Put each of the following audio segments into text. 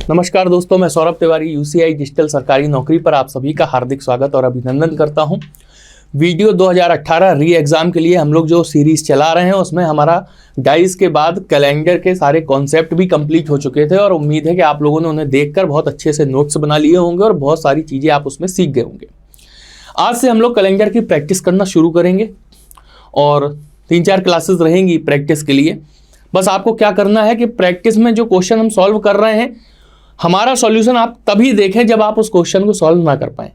नमस्कार दोस्तों, मैं सौरभ तिवारी यूसीआई डिजिटल सरकारी नौकरी पर आप सभी का हार्दिक स्वागत और अभिनंदन करता हूं। वीडियो 2018 री एग्ज़ाम के लिए हम लोग जो सीरीज़ चला रहे हैं उसमें हमारा डाइस के बाद कैलेंडर के सारे कॉन्सेप्ट भी कंप्लीट हो चुके थे और उम्मीद है कि आप लोगों ने उन्हें देखकर बहुत अच्छे से नोट्स बना लिए होंगे और बहुत सारी चीज़ें आप उसमें सीख गए होंगे। आज से हम लोग कैलेंडर की प्रैक्टिस करना शुरू करेंगे और 3-4 क्लासेस रहेंगी प्रैक्टिस के लिए। बस आपको क्या करना है कि प्रैक्टिस में जो क्वेश्चन हम सॉल्व कर रहे हैं, हमारा सॉल्यूशन आप तभी देखें जब आप उस क्वेश्चन को सॉल्व ना कर पाएं।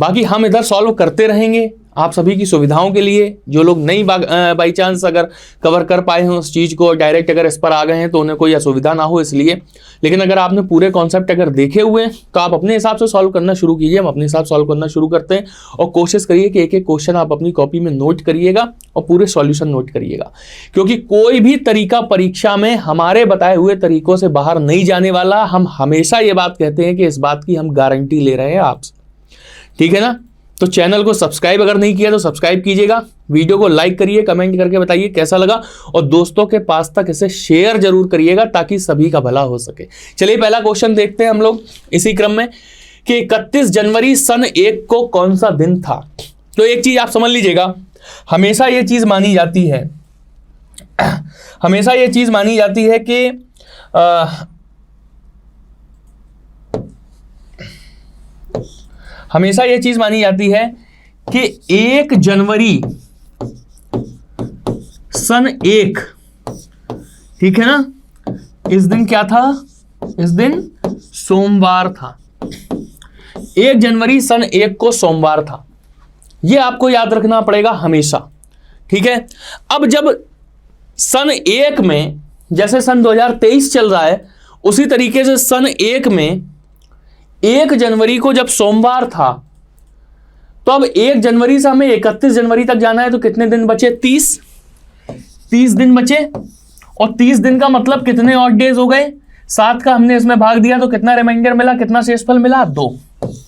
बाकी हम इधर सॉल्व करते रहेंगे आप सभी की सुविधाओं के लिए। जो लोग नहीं बाई चांस अगर कवर कर पाए हैं उस चीज़ को, डायरेक्ट अगर इस पर आ गए हैं तो उन्हें कोई असुविधा ना हो इसलिए। लेकिन अगर आपने पूरे कॉन्सेप्ट अगर देखे हुए हैं तो आप अपने हिसाब से सॉल्व करना शुरू कीजिए। हम अपने हिसाब से सॉल्व करना शुरू करते हैं और कोशिश करिए कि एक एक क्वेश्चन आप अपनी कॉपी में नोट करिएगा और पूरे सॉल्यूशन नोट करिएगा, क्योंकि कोई भी तरीका परीक्षा में हमारे बताए हुए तरीकों से बाहर नहीं जाने वाला। हम हमेशा ये बात कहते हैं कि इस बात की हम गारंटी ले रहे हैं आपसे, ठीक है ना। तो चैनल को सब्सक्राइब अगर नहीं किया तो सब्सक्राइब कीजिएगा, वीडियो को लाइक करिए, कमेंट करके बताइए कैसा लगा और दोस्तों के पास तक इसे शेयर जरूर करिएगा ताकि सभी का भला हो सके। चलिए पहला क्वेश्चन देखते हैं हम लोग इसी क्रम में कि 31 जनवरी सन 1 को कौन सा दिन था। तो एक चीज आप समझ लीजिएगा, हमेशा ये चीज मानी जाती है कि हमेशा ये चीज मानी जाती है कि 1 जनवरी सन 1, ठीक है ना, इस दिन क्या था? इस दिन सोमवार था। 1 जनवरी सन 1 को सोमवार था, ये आपको याद रखना पड़ेगा हमेशा, ठीक है। अब जब सन 1 में, जैसे सन 2023 चल रहा है उसी तरीके से सन 1 में 1 जनवरी को जब सोमवार था, तो अब 1 जनवरी से हमें 31 जनवरी तक जाना है तो कितने दिन बचे? 30 दिन बचे। और 30 दिन का मतलब कितने ऑड डेज हो गए? 7 का हमने इसमें भाग दिया तो कितना रिमाइंडर मिला, कितना शेषफल मिला? 2,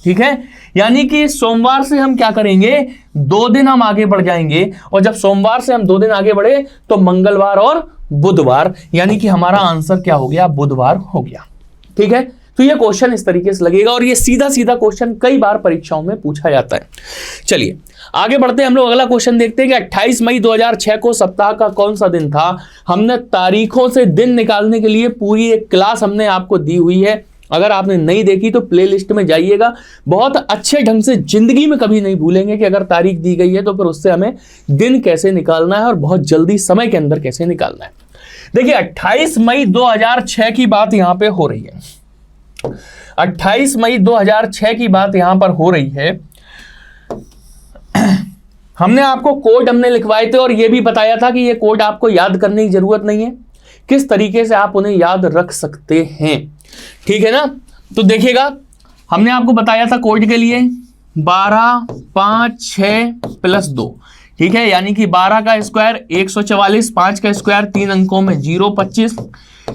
ठीक है। यानी कि सोमवार से हम क्या करेंगे, 2 दिन हम आगे बढ़ जाएंगे और जब सोमवार से हम 2 दिन आगे बढ़े तो मंगलवार और बुधवार, यानी कि हमारा आंसर क्या हो गया? बुधवार हो गया, ठीक है। तो ये क्वेश्चन इस तरीके से लगेगा और ये सीधा सीधा क्वेश्चन कई बार परीक्षाओं में पूछा जाता है। चलिए आगे बढ़ते हैं, हम लोग अगला क्वेश्चन देखते हैं कि 28 मई 2006 को सप्ताह का कौन सा दिन था। हमने तारीखों से दिन निकालने के लिए पूरी एक क्लास हमने आपको दी हुई है। अगर आपने नहीं देखी तो प्लेलिस्ट में जाइएगा, बहुत अच्छे ढंग से। जिंदगी में कभी नहीं भूलेंगे कि अगर तारीख दी गई है तो फिर उससे हमें दिन कैसे निकालना है और बहुत जल्दी समय के अंदर कैसे निकालना है। देखिए 28 मई 2006 की बात यहां पे हो रही है। 28 मई 2006 की बात यहां पर हो रही है। हमने आपको कोड हमने लिखवाए थे और यह भी बताया था कि यह कोड आपको याद करने की जरूरत नहीं है, किस तरीके से आप उन्हें याद रख सकते हैं, ठीक है ना। तो देखिएगा, हमने आपको बताया था कोड के लिए 12, 5, 6 + 2, ठीक है। यानी कि 12 का स्क्वायर 144, 5 का स्क्वायर 3 अंकों में 0, 25,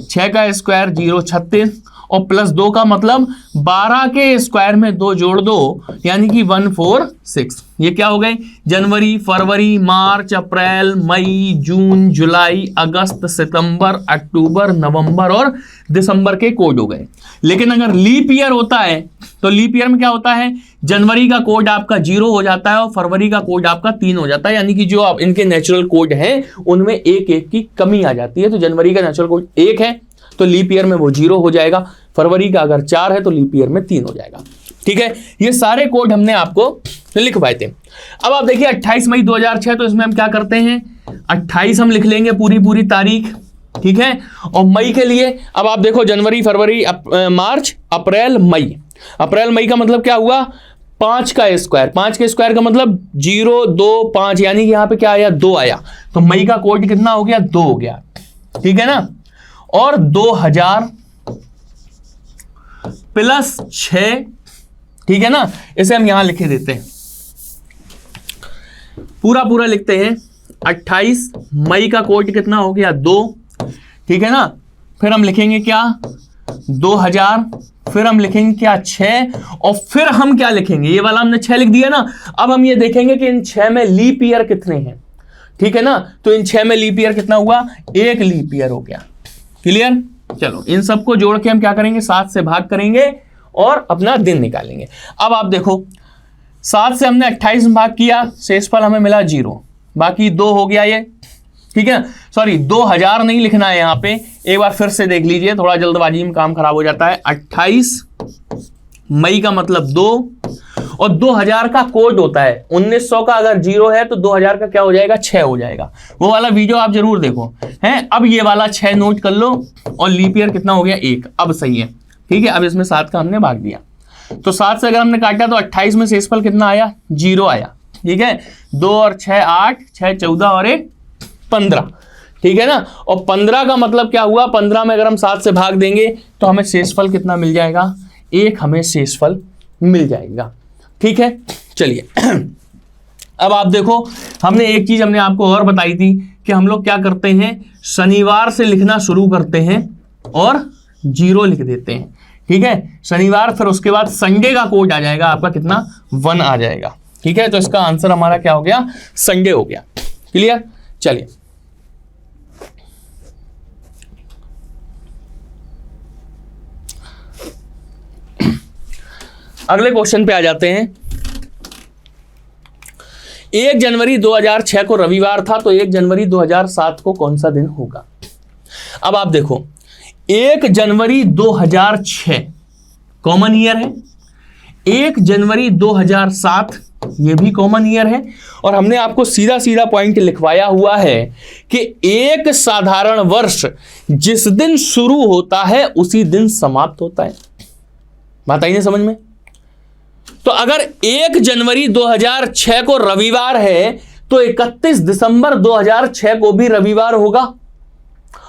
6 का स्क्वायर 0, 36 और +2 का मतलब 12 के स्क्वायर में 2 जोड़ दो यानी कि 146। ये क्या हो गए? जनवरी, फरवरी, मार्च, अप्रैल, मई, जून, जुलाई, अगस्त, सितंबर, अक्टूबर, नवंबर और दिसंबर के कोड हो गए। लेकिन अगर लीप ईयर होता है तो लीप ईयर में क्या होता है? जनवरी का कोड आपका 0 हो जाता है और फरवरी का कोड आपका 3 हो जाता है। यानी कि जो आप इनके नेचुरल कोड हैं उनमें 1 की कमी आ जाती है। तो जनवरी का नेचुरल कोड 1 है तो लीप ईयर में वो 0 हो जाएगा। फरवरी का अगर 4 है तो लीप ईयर में 3 हो जाएगा, ठीक है। ये सारे कोड हमने आपको लिखवाए थे। अब आप देखिए 28 मई 2006, तो इसमें हम क्या करते हैं? 28 हम लिख लेंगे पूरी तारीख, ठीक है। और मई के लिए अब आप देखो, जनवरी, फरवरी, मार्च, अप्रैल, मई। अप्रैल मई का मतलब क्या हुआ? 5 का स्क्वायर, 5 के स्क्वायर का मतलब 0, 2, 5, यानी कि यहाँ पे क्या आया? 2 आया। तो मई का कोड कितना हो गया? 2 हो गया, ठीक है ना। और 2000 + 6, ठीक है ना। इसे हम यहां लिखे देते हैं, पूरा लिखते हैं। 28 मई का कोड कितना हो गया? 2, ठीक है ना। फिर हम लिखेंगे क्या? 2000, फिर हम लिखेंगे क्या? 6, और फिर हम क्या लिखेंगे? ये वाला हमने 6 लिख दिया ना। अब हम ये देखेंगे कि इन 6 में लीप ईयर कितने हैं, ठीक है ना। तो इन 6 में लीप ईयर कितना हुआ? 1 लीप ईयर हो गया। क्लियर? चलो इन सबको जोड़ के हम क्या करेंगे, 7 से भाग करेंगे और अपना दिन निकालेंगे। अब आप देखो 7 से हमने 28 में भाग किया, शेषफल हमें मिला 0, बाकी 2 हो गया ये, ठीक है। सॉरी 2000 नहीं लिखना है यहाँ पे, एक बार फिर से देख लीजिए, थोड़ा जल्दबाजी में काम खराब हो जाता है। 28 मई का मतलब 2 और 2000 का कोड होता है, 1900 का अगर 0 है तो 2000 का क्या हो जाएगा, 6 हो जाएगा। वो वाला वीडियो आप जरूर देखो हैं। अब ये वाला 6 नोट कर लो और लीप ईयर कितना हो गया, 1। अब सही है, ठीक है। अब इसमें 7 का हमने भाग दिया, तो 7 से अगर हमने काटा तो 28 में शेषफल कितना आया, 0 आया, ठीक है। 2 और 6 8, 6 14 और 1 15, ठीक है ना। और 15 का मतलब क्या हुआ, 15 में अगर हम 7 से भाग देंगे तो हमें शेषफल कितना मिल जाएगा, 1 हमें शेषफल मिल जाएगा, ठीक है। चलिए अब आप देखो, हमने एक चीज हमने आपको और बताई थी कि हम लोग क्या करते हैं, शनिवार से लिखना शुरू करते हैं और 0 लिख देते हैं, ठीक है। शनिवार, फिर उसके बाद संडे का कोड आ जाएगा आपका कितना, 1 आ जाएगा, ठीक है। तो इसका आंसर हमारा क्या हो गया, संडे हो गया। क्लियर। चलिए अगले क्वेश्चन पे आ जाते हैं। 1 जनवरी 2006 को रविवार था, तो 1 जनवरी 2007 को कौन सा दिन होगा। अब आप देखो 1 जनवरी 2006 कॉमन ईयर है, 1 जनवरी 2007 ये भी कॉमन ईयर है, और हमने आपको सीधा सीधा पॉइंट लिखवाया हुआ है कि एक साधारण वर्ष जिस दिन शुरू होता है उसी दिन समाप्त होता है। बात आई ना समझ में। तो अगर 1 जनवरी 2006 को रविवार है तो 31 दिसंबर 2006 को भी रविवार होगा,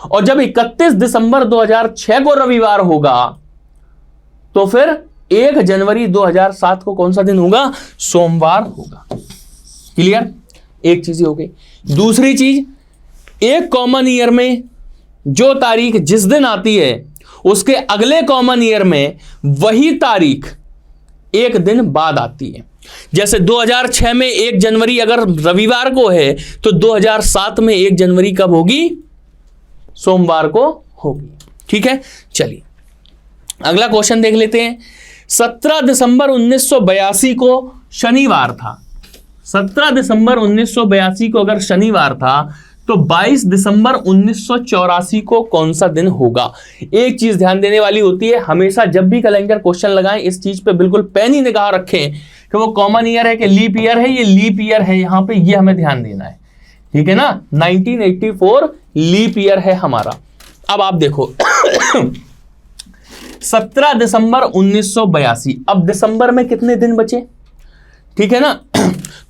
और जब 31 दिसंबर 2006 को रविवार होगा तो फिर 1 जनवरी 2007 को कौन सा दिन होगा, सोमवार होगा। क्लियर। एक चीज हो गई। दूसरी चीज, एक कॉमन ईयर में जो तारीख जिस दिन आती है उसके अगले कॉमन ईयर में वही तारीख एक दिन बाद आती है। जैसे 2006 में 1 जनवरी अगर रविवार को है तो 2007 में 1 जनवरी कब होगी, सोमवार को होगी, ठीक है। चलिए अगला क्वेश्चन देख लेते हैं। 17 दिसंबर 1982 को शनिवार था, 17 दिसंबर 1982 को अगर शनिवार था तो 22 दिसंबर 1984 को कौन सा दिन होगा। एक चीज ध्यान देने वाली होती है, हमेशा जब भी कैलेंडर क्वेश्चन लगाएं इस चीज पे बिल्कुल पैनी निगाह रखें कि वो कॉमन ईयर है कि लीप ईयर है। ये लीप ईयर है, यहां पे ये हमें ध्यान देना है, ठीक है ना। 1984 लीप ईयर है हमारा। अब आप देखो 17 दिसंबर 1982, अब दिसंबर में कितने दिन बचे, ठीक है ना।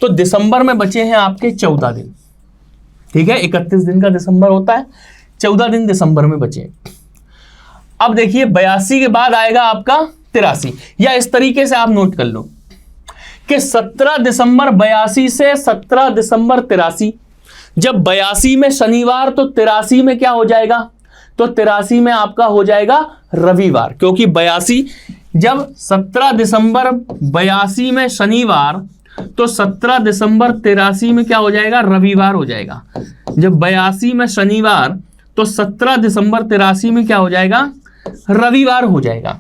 तो दिसंबर में बचे हैं आपके 14 दिन, ठीक है। 31 दिन का दिसंबर होता है, 14 दिन दिसंबर में बचे। अब देखिए 82 के बाद आएगा आपका 83, या इस तरीके से आप नोट कर लो कि 17 दिसंबर 82 से 17 दिसंबर 83, जब 82 में शनिवार तो 83 में क्या हो जाएगा, तो 83 में आपका हो जाएगा रविवार, क्योंकि 82 जब 17 दिसंबर 82 में शनिवार तो 17 दिसंबर 83 में क्या हो जाएगा, रविवार हो जाएगा। जब 82 में शनिवार तो 17 दिसंबर 83 में क्या हो जाएगा, रविवार हो जाएगा।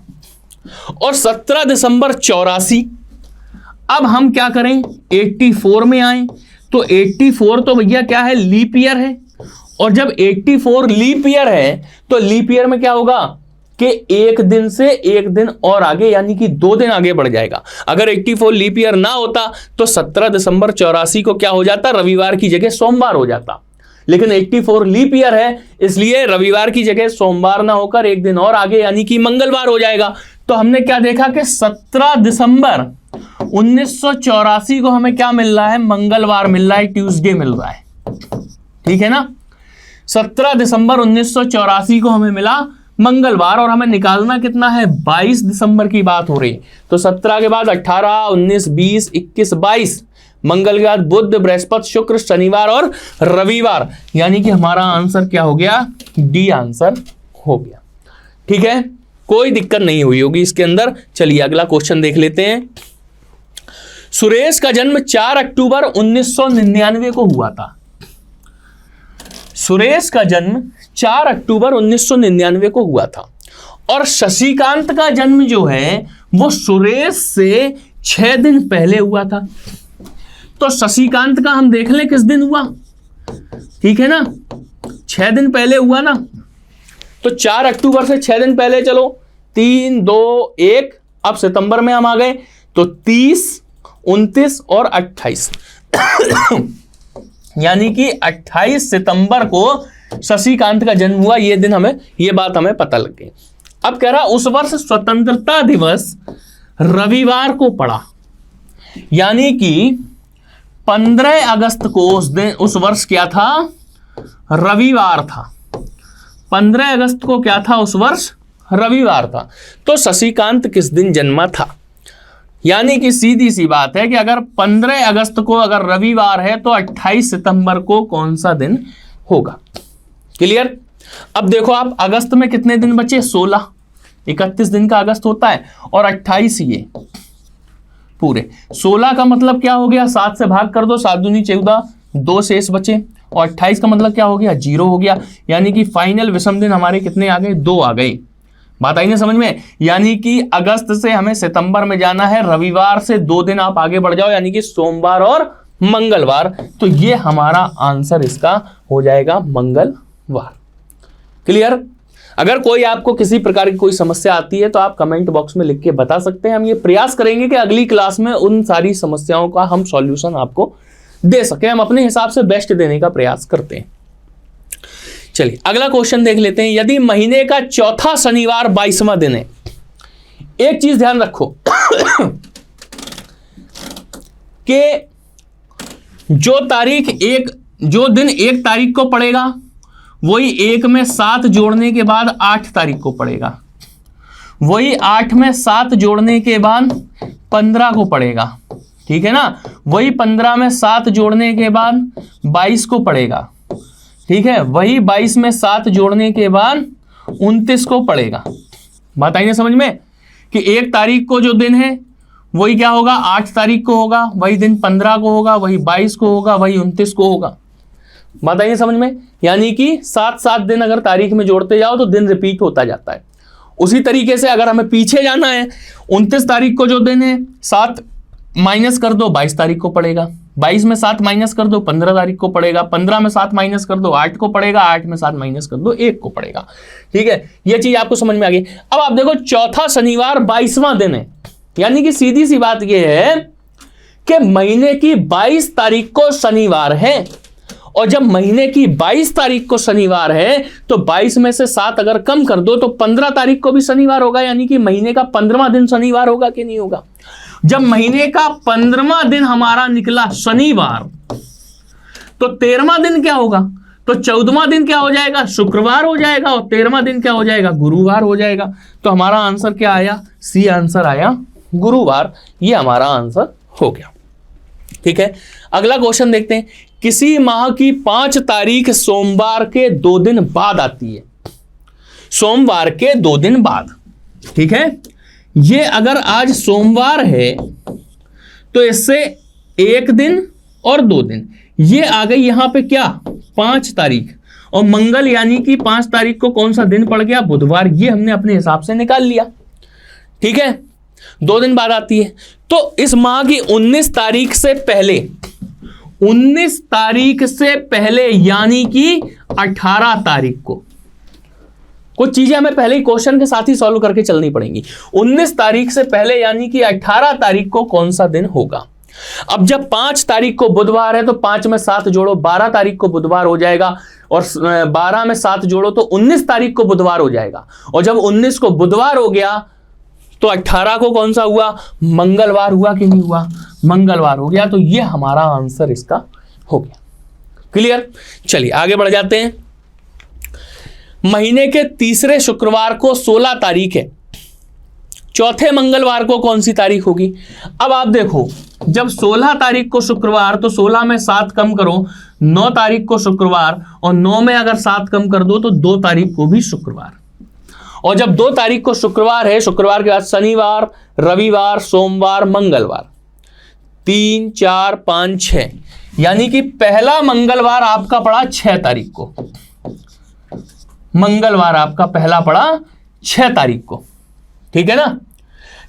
और 17 दिसंबर 84, अब हम क्या करें 84 में आए, तो 84 तो भैया क्या है, लीप ईयर है, और जब 84 लीप ईयर है तो लीप ईयर में क्या होगा कि एक दिन से एक दिन और आगे, यानी कि 2 दिन आगे बढ़ जाएगा। अगर 84 लीप ईयर ना होता तो 17 दिसंबर 84 को क्या हो जाता, रविवार की जगह सोमवार हो जाता। लेकिन 84 लीप ईयर है इसलिए रविवार की जगह सोमवार ना होकर एक दिन और आगे यानी कि मंगलवार हो जाएगा। तो हमने क्या देखा कि 17 दिसंबर 1984 को हमें क्या मिल रहा है, मंगलवार मिल रहा है, ट्यूसडे मिल रहा है, ठीक है ना। 17 दिसंबर 1984 को हमें मिला मंगलवार, और हमें निकालना कितना है, 22 दिसंबर की बात हो रही। तो 17 के बाद 18, 19, 20, 21, 22, मंगल के बाद बुध, बृहस्पति, शुक्र, शनिवार और रविवार, यानी कि हमारा आंसर क्या हो गया, डी आंसर हो गया, ठीक है। कोई दिक्कत नहीं हुई होगी इसके अंदर। चलिए अगला क्वेश्चन देख लेते हैं। सुरेश का जन्म 4 अक्टूबर 1999 को हुआ था। सुरेश का जन्म 4 अक्टूबर 1999 को हुआ था और शशिकांत का जन्म जो है वो सुरेश से 6 दिन पहले हुआ था। तो शशिकांत का हम देख लें किस दिन हुआ, ठीक है ना, 6 दिन पहले हुआ ना। तो 4 अक्टूबर से 6 दिन पहले, चलो 3, 2, 1, अब सितंबर में हम आ गए तो 30, 29 और 28 यानी कि 28 सितंबर को शशिकांत का जन्म हुआ। ये दिन हमें, ये बात हमें पता लग गई। अब कह रहा उस वर्ष स्वतंत्रता दिवस रविवार को पड़ा, यानी कि 15 अगस्त को उस दिन, उस वर्ष क्या था, रविवार था। 15 अगस्त को क्या था उस वर्ष, रविवार था। तो शशिकांत किस दिन जन्मा था, यानी कि सीधी सी बात है कि अगर 15 अगस्त को अगर रविवार है तो 28 सितंबर को कौन सा दिन होगा। क्लियर। अब देखो आप, अगस्त में कितने दिन बचे, 16, 31 दिन का अगस्त होता है और 28 ये पूरे। 16 का मतलब क्या हो गया, 7 से भाग कर दो, 7 दूनी 14, 2 शेष बचे, और 28 का मतलब क्या हो गया, 0 हो गया। यानी कि फाइनल विषम दिन हमारे कितने आ गए, 2 आ गए। बात आई ना समझ में। यानी कि अगस्त से हमें सितंबर में जाना है, रविवार से 2 दिन आप आगे बढ़ जाओ, यानी कि सोमवार और मंगलवार। तो ये हमारा आंसर इसका हो जाएगा मंगलवार। क्लियर। अगर कोई आपको किसी प्रकार की कोई समस्या आती है तो आप कमेंट बॉक्स में लिख के बता सकते हैं। हम ये प्रयास करेंगे कि अगली क्लास में उन सारी समस्याओं का हम सॉल्यूशन आपको दे सके। हम अपने हिसाब से बेस्ट देने का प्रयास करते हैं। चलिए अगला क्वेश्चन देख लेते हैं। यदि महीने का चौथा शनिवार 22वां दिन है, एक चीज ध्यान रखो कि जो दिन 1 तारीख को पड़ेगा वही 1 में 7 जोड़ने के बाद 8 तारीख को पड़ेगा, वही 8 में 7 जोड़ने के बाद 15 को पड़ेगा, ठीक है ना, वही 15 में 7 जोड़ने के बाद 22 को पड़ेगा, ठीक है, वही 22 में 7 जोड़ने के बाद 29 को पड़ेगा। बात आई ना समझ में कि 1 तारीख को जो दिन है वही क्या होगा, 8 तारीख को होगा, वही दिन 15 को होगा, वही 22 को होगा, वही 29 को होगा। बात आई ना समझ में। यानी कि 7-7 दिन अगर तारीख में जोड़ते जाओ तो दिन रिपीट होता जाता है। उसी तरीके से अगर हमें पीछे जाना है, 29 तारीख को जो दिन है 7 माइनस कर दो 22 तारीख को पड़ेगा, 22 में 7 माइनस कर दो 15 तारीख को पड़ेगा, 15 में 7 माइनस कर दो 8 को पड़ेगा, 8 में 7 माइनस कर दो 1 को पड़ेगा। ठीक है, यह चीज आपको समझ में आ गई। अब आप देखो चौथा शनिवार 22वां दिन है, यानी कि सीधी सी बात यह है कि महीने की 22 तारीख को शनिवार है, और जब महीने की 22 तारीख को शनिवार है तो 22 में से 7 अगर कम कर दो तो 15 तारीख को भी शनिवार होगा, यानी कि महीने का 15वां दिन शनिवार होगा कि नहीं होगा। जब महीने का 15वां दिन हमारा निकला शनिवार तो 13वां दिन क्या होगा, तो 14वां दिन क्या हो जाएगा, शुक्रवार हो जाएगा, और 13वां दिन क्या हो जाएगा, गुरुवार हो जाएगा। तो हमारा आंसर क्या आया, सी आंसर आया गुरुवार। ये हमारा आंसर हो गया। ठीक है, अगला क्वेश्चन देखते हैं। किसी माह की 5 तारीख सोमवार के 2 दिन बाद आती है, सोमवार के 2 दिन बाद। ठीक है, ये अगर आज सोमवार है तो इससे 1 दिन और 2 दिन, ये आ गई यहां पे क्या 5 तारीख, और मंगल यानी कि 5 तारीख को कौन सा दिन पड़ गया, बुधवार। ये हमने अपने हिसाब से निकाल लिया। ठीक है, 2 दिन बाद आती है। तो इस माह की 19 तारीख से पहले, 19 तारीख से पहले यानी कि 18 तारीख को, कुछ चीजें हमें पहले ही क्वेश्चन के साथ ही सॉल्व करके चलनी पड़ेंगी। 19 तारीख से पहले यानी कि 18 तारीख को कौन सा दिन होगा। अब जब 5 तारीख को बुधवार है तो 5 में 7 जोड़ो 12 तारीख को बुधवार हो जाएगा, और 12 में 7 जोड़ो तो 19 तारीख को बुधवार हो जाएगा, और जब 19 को बुधवार हो गया तो 18 को कौन सा हुआ, मंगलवार हुआ कि नहीं हुआ, मंगलवार हो गया। तो ये हमारा आंसर इसका हो गया। क्लियर। चलिए आगे बढ़ जाते हैं। महीने के तीसरे शुक्रवार को 16 तारीख है, चौथे मंगलवार को कौन सी तारीख होगी। अब आप देखो, जब 16 तारीख को शुक्रवार तो 16 में 7 कम करो 9 तारीख को शुक्रवार, और 9 में अगर 7 कम कर दो तो 2 तारीख को भी शुक्रवार। और जब 2 तारीख को शुक्रवार है, शुक्रवार के बाद शनिवार, रविवार, सोमवार, मंगलवार, 3, 4, 5, 6, यानी कि पहला मंगलवार आपका पड़ा 6 तारीख को, मंगलवार आपका पहला पड़ा 6 तारीख को, ठीक है ना।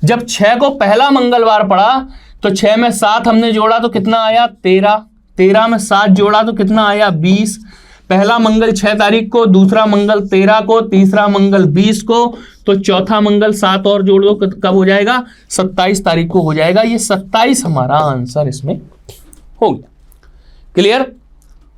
जब 6 को पहला मंगलवार पड़ा तो 6 में 7 हमने जोड़ा तो कितना आया 13, 13 में 7 जोड़ा तो कितना आया 20। पहला मंगल 6 तारीख को, दूसरा मंगल 13 को, तीसरा मंगल 20 को, तो चौथा मंगल 7 और जोड़ दो, कब हो जाएगा 27 तारीख को हो जाएगा। ये 27 हमारा आंसर इसमें हो गया। क्लियर,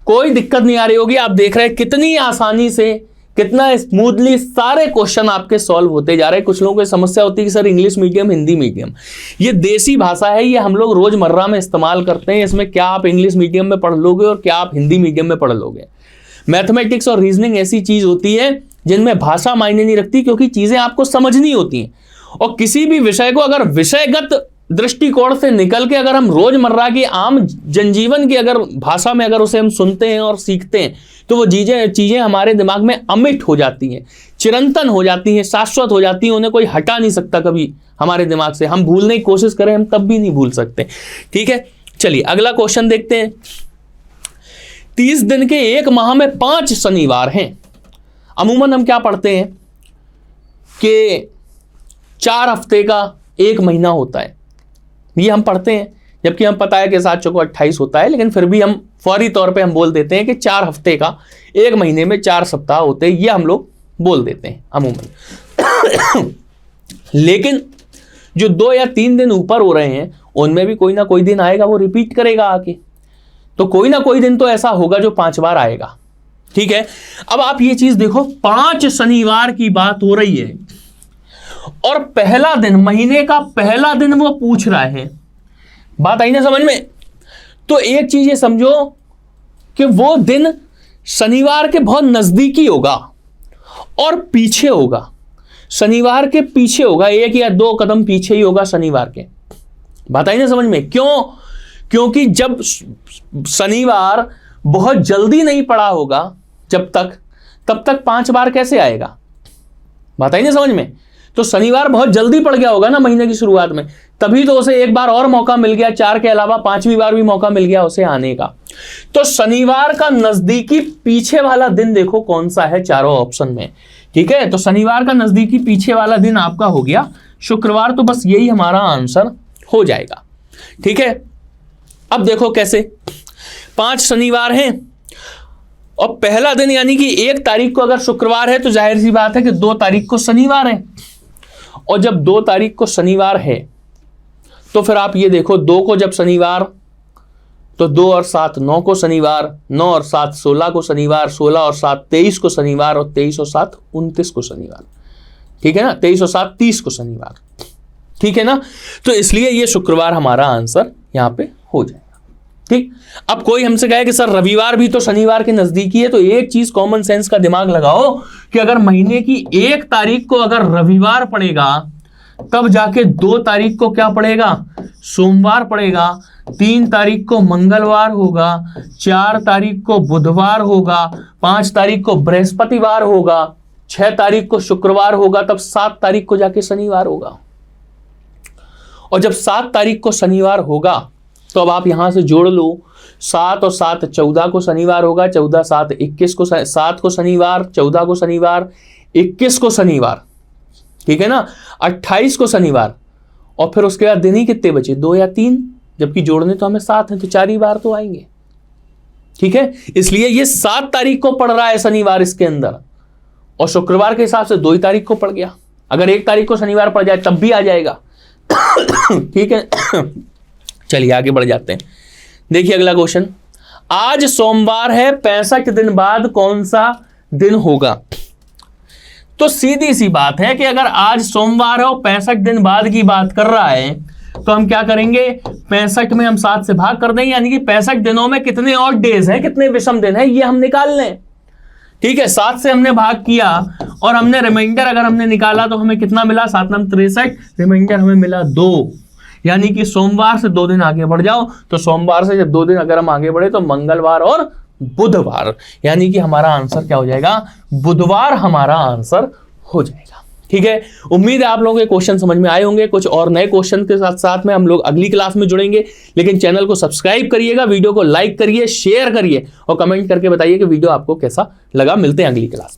कोई दिक्कत नहीं आ रही होगी। आप देख रहे हैं कितनी आसानी से, कितना स्मूथली सारे क्वेश्चन आपके सॉल्व होते जा रहे हैं। कुछ लोगों को समस्या होती है कि sir English medium Hindi medium, ये देसी भाषा है, ये हम लोग रोजमर्रा में इस्तेमाल करते हैं। इसमें क्या आप इंग्लिश मीडियम में पढ़ लोगे और क्या आप हिंदी मीडियम में पढ़ लोगे। मैथमेटिक्स और रीजनिंग ऐसी चीज होती है जिनमें भाषा मायने नहीं रखती, क्योंकि चीजें आपको समझनी होती हैं। और किसी भी विषय को अगर विषयगत दृष्टिकोण से निकल के अगर हम रोजमर्रा की आम जनजीवन की अगर भाषा में अगर उसे हम सुनते हैं और सीखते हैं तो वो चीजें हमारे दिमाग में अमिट हो जाती हैं, चिरंतन हो जाती हैं, शाश्वत हो जाती हैं। उन्हें कोई हटा नहीं सकता कभी हमारे दिमाग से। हम भूलने की कोशिश करें हम तब भी नहीं भूल सकते। ठीक है, चलिए अगला क्वेश्चन देखते हैं। 30 दिन के एक माह में 5 शनिवार हैं। अमूमन हम क्या पढ़ते हैं कि 4 हफ्ते का एक महीना होता है, ये हम पढ़ते हैं, जबकि हम पता है कि 7 चौको 28 होता है, लेकिन फिर भी हम फौरी तौर पे हम बोल देते हैं कि 4 हफ्ते का एक महीने में 4 सप्ताह होते हैं, ये हम लोग बोल देते हैं अमूमन। लेकिन जो 2 या 3 दिन ऊपर हो रहे हैं उनमें भी कोई ना कोई दिन आएगा, वो रिपीट करेगा आके, तो कोई ना कोई दिन तो ऐसा होगा जो 5 बार आएगा। ठीक है, अब आप ये चीज देखो, 5 शनिवार की बात हो रही है और पहला दिन, महीने का पहला दिन वो पूछ रहा है। बात आई ना समझ में। तो एक चीज ये समझो कि वो दिन शनिवार के बहुत नजदीकी होगा और पीछे होगा, शनिवार के पीछे होगा, 1 या 2 कदम पीछे ही होगा शनिवार के। बात आई ना समझ में। क्यों? क्योंकि जब शनिवार बहुत जल्दी नहीं पड़ा होगा जब तक, तब तक 5 बार कैसे आएगा। बात आई ना समझ में। तो शनिवार बहुत जल्दी पड़ गया होगा ना महीने की शुरुआत में, तभी तो उसे एक बार और मौका मिल गया, 4 के अलावा 5वीं बार भी मौका मिल गया उसे आने का। तो शनिवार का नजदीकी पीछे वाला दिन देखो कौन सा है चारों ऑप्शन में। ठीक है, तो शनिवार का नजदीकी पीछे वाला दिन आपका हो गया शुक्रवार, तो बस यही हमारा आंसर हो जाएगा। ठीक है, अब देखो कैसे, 5 शनिवार हैं और पहला दिन यानी कि 1 तारीख को अगर शुक्रवार है तो जाहिर सी बात है कि 2 तारीख को शनिवार है, और जब 2 तारीख को शनिवार है तो फिर आप ये देखो, 2 को जब शनिवार तो 2 और 7 9 को शनिवार, 9 और 7 16 को शनिवार, 16 और 7 23 को शनिवार, और 23 और 7 29 को शनिवार। ठीक है ना, 23 और 7 30 को शनिवार। ठीक है ना, तो इसलिए ये शुक्रवार हमारा आंसर यहां पे हो जाएगा। ठीक, अब कोई हमसे कहे कि सर रविवार भी तो शनिवार के नजदीकी है, तो एक चीज कॉमन सेंस का दिमाग लगाओ कि अगर महीने की 1 तारीख को अगर रविवार पड़ेगा तब जाके 2 तारीख को क्या पड़ेगा, सोमवार पड़ेगा, 3 तारीख को मंगलवार होगा, 4 तारीख को बुधवार होगा, 5 तारीख को बृहस्पतिवार होगा, 6 तारीख को शुक्रवार होगा, तब 7 तारीख को जाके शनिवार होगा। और जब 7 तारीख को शनिवार होगा तो अब आप यहां से जोड़ लो, 7 और 7 14 को शनिवार होगा, 14 7 21 को, 7 को शनिवार, 14 को शनिवार, 21 को शनिवार। ठीक है ना, 28 को शनिवार, और फिर उसके बाद दिन ही कितने बचे, 2 या 3, जबकि जोड़ने तो हमें 7 हैं, तो 4 ही बार तो आएंगे। ठीक है, इसलिए ये 7 तारीख को पड़ रहा है शनिवार इसके अंदर, और शुक्रवार के हिसाब से 2 ही तारीख को पड़ गया। अगर 1 तारीख को शनिवार पड़ जाए तब भी आ जाएगा। ठीक है, चलिए आगे बढ़ जाते हैं। देखिए अगला क्वेश्चन, आज सोमवार है, 65 दिन बाद कौन सा दिन होगा। तो सीधी सी बात है कि अगर आज सोमवार है और 65 दिन बाद की बात कर रहा है तो हम क्या करेंगे, 65 में हम 7 से भाग कर देंगे, यानी कि 65 दिनों में कितने और डेज हैं, कितने विषम दिन है, ये हम निकाल लें। ठीक है, 7 से हमने भाग किया और हमने रिमाइंडर अगर हमने निकाला तो हमें कितना मिला, 7 9 63, रिमाइंडर हमें मिला 2, यानी कि सोमवार से 2 दिन आगे बढ़ जाओ, तो सोमवार से जब 2 दिन अगर हम आगे बढ़े तो मंगलवार और बुधवार, यानी कि हमारा आंसर क्या हो जाएगा, बुधवार हमारा आंसर हो जाएगा। ठीक है, उम्मीद है आप लोगों के क्वेश्चन समझ में आए होंगे। कुछ और नए क्वेश्चन के साथ साथ में हम लोग अगली क्लास में जुड़ेंगे, लेकिन चैनल को सब्सक्राइब करिएगा, वीडियो को लाइक करिए, शेयर करिए और कमेंट करके बताइए कि वीडियो आपको कैसा लगा। मिलते हैं अगली क्लास में।